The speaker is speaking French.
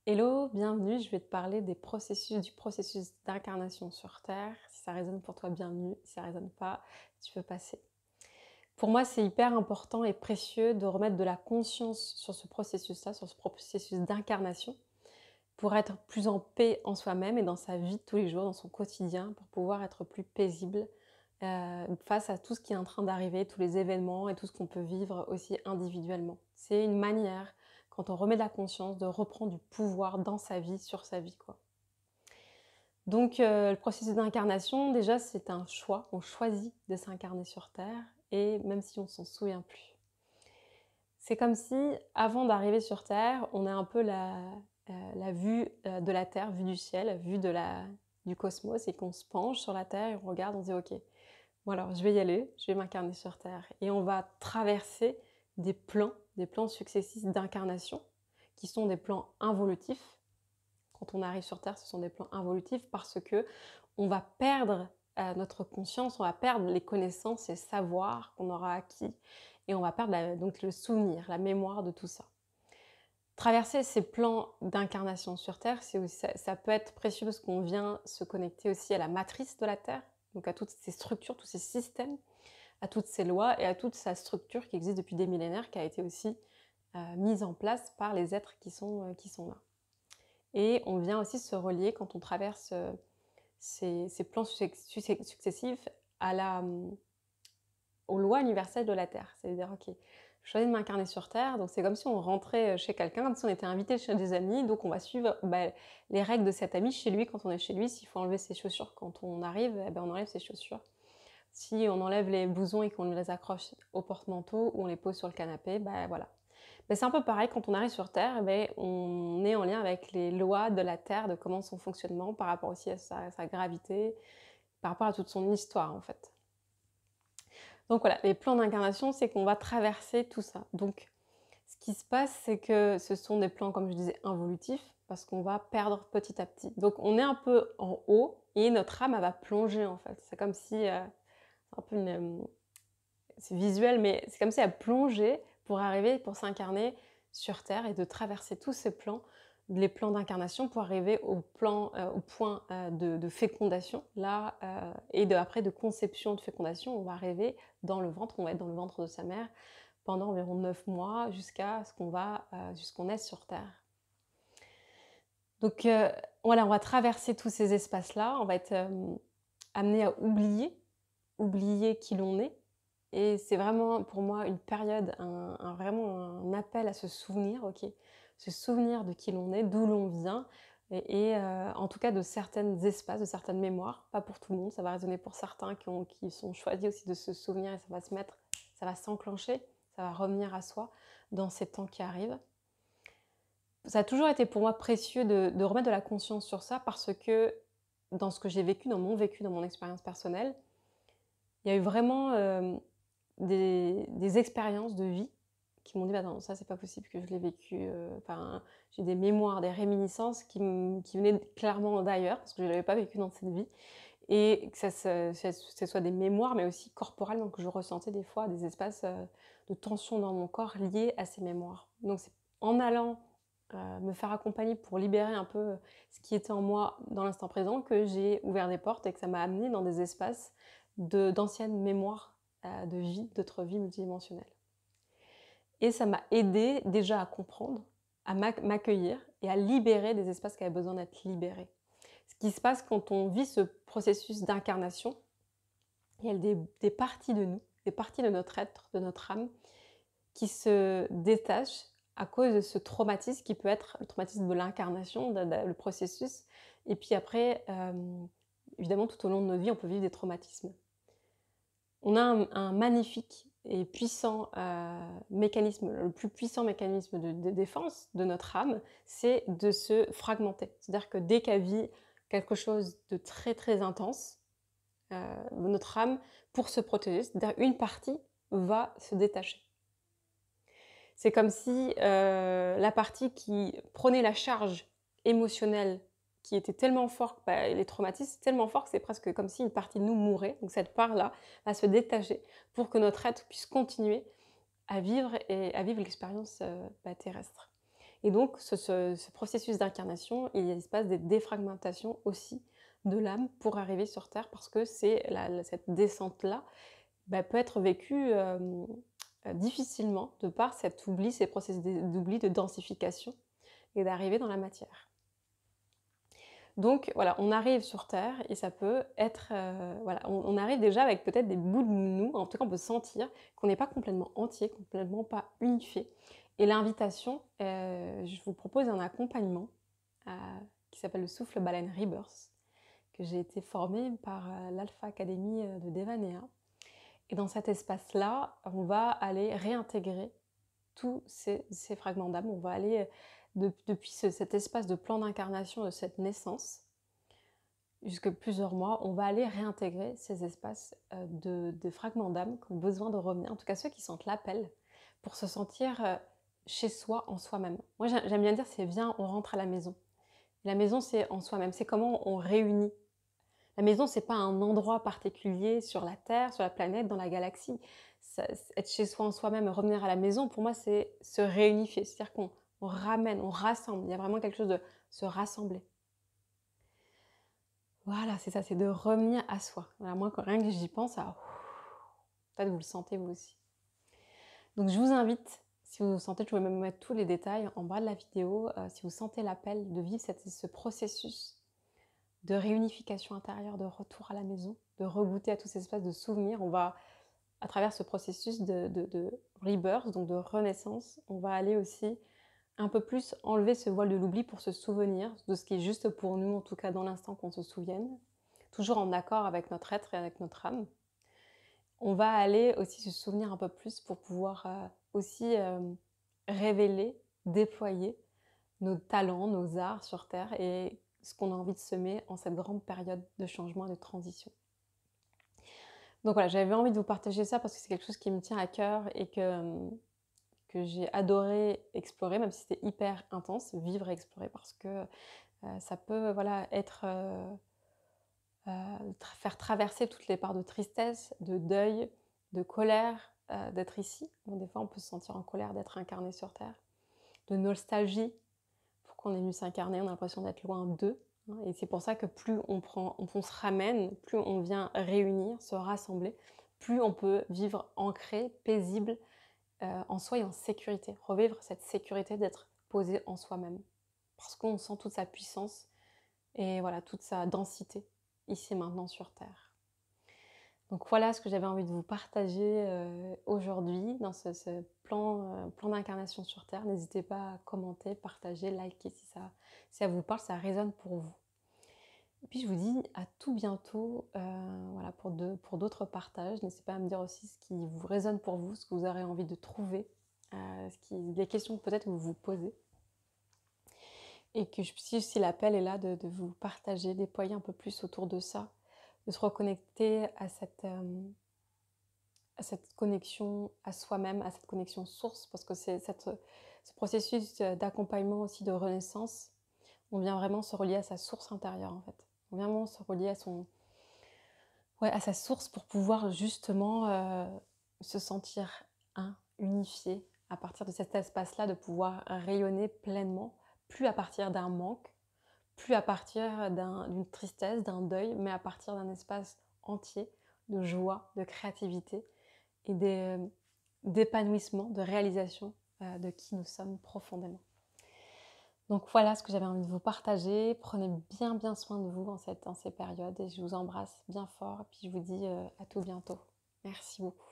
Hello, bienvenue. Je vais te parler du processus d'incarnation sur Terre. Si ça résonne pour toi, bienvenue. Si ça résonne pas, tu peux passer. Pour moi, c'est hyper important et précieux de remettre de la conscience sur ce processus-là, sur ce processus d'incarnation, pour être plus en paix en soi-même et dans sa vie de tous les jours, dans son quotidien, pour pouvoir être plus paisible face à tout ce qui est en train d'arriver, tous les événements et tout ce qu'on peut vivre aussi individuellement. C'est une manière, quand on remet de la conscience, de reprendre du pouvoir dans sa vie, sur sa vie, quoi. Donc le processus d'incarnation, déjà, c'est un choix. On choisit de s'incarner sur Terre et même si on s'en souvient plus. C'est comme si, avant d'arriver sur Terre, on a un peu la vue de la Terre, vue du ciel, vue du cosmos, et qu'on se penche sur la Terre et on regarde, on se dit ok, bon alors je vais y aller, je vais m'incarner sur Terre. Et on va traverser des plans successifs d'incarnation, qui sont des plans involutifs. Quand on arrive sur Terre, ce sont des plans involutifs parce que on va perdre notre conscience, on va perdre les connaissances et savoirs qu'on aura acquis, et on va perdre donc le souvenir, la mémoire de tout ça. Traverser ces plans d'incarnation sur Terre, ça peut être précieux parce qu'on vient se connecter aussi à la matrice de la Terre, donc à toutes ces structures, tous ces systèmes, à toutes ces lois et à toute sa structure qui existe depuis des millénaires, qui a été aussi mise en place par les êtres qui sont là. Et on vient aussi se relier, quand on traverse ces plans successifs, aux lois universelles de la Terre. C'est-à-dire, ok, je choisis de m'incarner sur Terre, donc c'est comme si on rentrait chez quelqu'un, comme si on était invité chez des amis, donc on va suivre les règles de cet ami chez lui. Quand on est chez lui, s'il faut enlever ses chaussures quand on arrive, on enlève ses chaussures. Si on enlève les blousons et qu'on les accroche au porte-manteau ou on les pose sur le canapé, voilà. C'est un peu pareil, quand on arrive sur Terre, on est en lien avec les lois de la Terre, de comment son fonctionnement, par rapport aussi à sa gravité, par rapport à toute son histoire en fait. Donc voilà, les plans d'incarnation, c'est qu'on va traverser tout ça. Donc ce qui se passe, c'est que ce sont des plans, comme je disais, involutifs, parce qu'on va perdre petit à petit. Donc on est un peu en haut et notre âme, elle va plonger en fait. C'est comme si, c'est un peu c'est visuel, mais c'est comme si elle plongeait pour arriver, pour s'incarner sur Terre et de traverser tous ces plans, les plans d'incarnation, pour arriver au point de fécondation, là, et après de conception, de fécondation. On va arriver dans le ventre, on va être dans le ventre de sa mère pendant environ 9 mois, jusqu'à jusqu'on est sur Terre. Donc voilà, on va traverser tous ces espaces-là, on va être amené à oublier qui l'on est. Et c'est vraiment pour moi une période, vraiment un appel à se souvenir, ok, se souvenir de qui l'on est, d'où l'on vient, en tout cas de certains espaces, de certaines mémoires, pas pour tout le monde, ça va résonner pour certains qui sont choisis aussi de se souvenir, et ça va s'enclencher, ça va revenir à soi dans ces temps qui arrivent. Ça a toujours été pour moi précieux de remettre de la conscience sur ça, parce que dans ce que j'ai vécu, dans mon expérience personnelle, il y a eu vraiment des expériences de vie qui m'ont dit: «Bah non, ça c'est pas possible que je l'ai vécu», j'ai des mémoires, des réminiscences qui venaient clairement d'ailleurs, parce que je l'avais pas vécu dans cette vie, et que ce soit des mémoires, mais aussi corporelles, donc je ressentais des fois des espaces de tension dans mon corps liés à ces mémoires. Donc c'est en allant me faire accompagner pour libérer un peu ce qui était en moi dans l'instant présent, que j'ai ouvert des portes et que ça m'a amené dans des espaces d'anciennes mémoires de vie, d'autres vies multidimensionnelles. Et ça m'a aidé déjà à comprendre, à m'accueillir et à libérer des espaces qui avaient besoin d'être libérés. Ce qui se passe quand on vit ce processus d'incarnation, il y a des parties de nous, des parties de notre être, de notre âme, qui se détachent à cause de ce traumatisme qui peut être le traumatisme de l'incarnation, le processus. Et puis après, évidemment, tout au long de nos vies, on peut vivre des traumatismes. On a un magnifique et puissant mécanisme, le plus puissant mécanisme de défense de notre âme, c'est de se fragmenter. C'est-à-dire que dès qu'elle vit quelque chose de très très intense, notre âme, pour se protéger, c'est-à-dire une partie va se détacher. C'est comme si la partie qui prenait la charge émotionnelle, qui était tellement forte, les traumatismes tellement forts que c'est presque comme si une partie de nous mourait. Donc cette part-là va se détacher pour que notre être puisse continuer à vivre l'expérience terrestre. Et donc ce processus d'incarnation, il se passe des défragmentations aussi de l'âme pour arriver sur terre parce que c'est cette descente-là, bah, peut être vécue, difficilement de par cet oubli, ces processus d'oubli, de densification et d'arriver dans la matière. Donc voilà, on arrive sur terre et ça peut être, voilà, on arrive déjà avec peut-être des bouts de nous, en tout cas on peut sentir qu'on n'est pas complètement entier, complètement pas unifié. Et l'invitation, je vous propose un accompagnement, heu, qui s'appelle le souffle baleine Rebirth, que j'ai été formée par, l'Alpha Academy, de Devanea. Et dans cet espace-là, on va aller réintégrer tous ces fragments d'âme. On va aller, depuis cet espace de plan d'incarnation de cette naissance, jusque plusieurs mois, on va aller réintégrer ces espaces de fragments d'âme qui ont besoin de revenir, en tout cas ceux qui sentent l'appel, pour se sentir chez soi, en soi-même. Moi, j'aime bien dire, c'est viens, on rentre à la maison. La maison, c'est en soi-même, c'est comment on réunit. La maison, c'est pas un endroit particulier sur la Terre, sur la planète, dans la galaxie. Être chez soi en soi-même, revenir à la maison, pour moi, c'est se réunifier. C'est-à-dire qu'on ramène, on rassemble. Il y a vraiment quelque chose de se rassembler. Voilà, c'est ça, c'est de revenir à soi. Voilà, moi, rien que j'y pense, peut-être vous le sentez vous aussi. Donc je vous invite, si vous sentez, je vais même mettre tous les détails en bas de la vidéo, si vous sentez l'appel de vivre ce processus de réunification intérieure, de retour à la maison, de regoûter à tous ces espaces de souvenirs, on va, à travers ce processus de rebirth, donc de renaissance, on va aller aussi un peu plus enlever ce voile de l'oubli pour se souvenir de ce qui est juste pour nous, en tout cas dans l'instant qu'on se souvienne, toujours en accord avec notre être et avec notre âme. On va aller aussi se souvenir un peu plus pour pouvoir aussi révéler, déployer nos talents, nos arts sur Terre et ce qu'on a envie de semer en cette grande période de changement et de transition. Donc voilà, j'avais envie de vous partager ça parce que c'est quelque chose qui me tient à cœur et que j'ai adoré explorer, même si c'était hyper intense, vivre et explorer, parce que ça peut voilà, être, faire traverser toutes les parts de tristesse, de deuil, de colère, d'être ici. Bon, des fois, on peut se sentir en colère d'être incarné sur Terre, de nostalgie, pourquoi on est venu s'incarner, on a l'impression d'être loin d'eux. Hein, et c'est pour ça que plus on se ramène, plus on vient réunir, se rassembler, plus on peut vivre ancré, paisible, en soi et en sécurité. Revivre cette sécurité d'être posé en soi-même. Parce qu'on sent toute sa puissance et voilà, toute sa densité, ici et maintenant sur Terre. Donc voilà ce que j'avais envie de vous partager aujourd'hui dans ce plan d'incarnation sur Terre. N'hésitez pas à commenter, partager, liker si ça vous parle, ça résonne pour vous. Et puis je vous dis à tout bientôt voilà, pour d'autres partages. N'hésitez pas à me dire aussi ce qui vous résonne pour vous, ce que vous aurez envie de trouver, les questions peut-être que vous vous posez. Et que si l'appel est là de vous partager, déployer un peu plus autour de ça, de se reconnecter à cette connexion à soi-même, à cette connexion source, parce que c'est ce processus d'accompagnement aussi de renaissance, on vient vraiment se relier à sa source intérieure en fait. On vient vraiment se relier à sa source pour pouvoir justement se sentir unifié à partir de cet espace-là, de pouvoir rayonner pleinement, plus à partir d'un manque, plus à partir d'une tristesse, d'un deuil, mais à partir d'un espace entier de joie, de créativité et d'épanouissement, de réalisation de qui nous sommes profondément. Donc voilà ce que j'avais envie de vous partager. Prenez bien soin de vous dans ces périodes et je vous embrasse bien fort. Et puis je vous dis à tout bientôt. Merci beaucoup.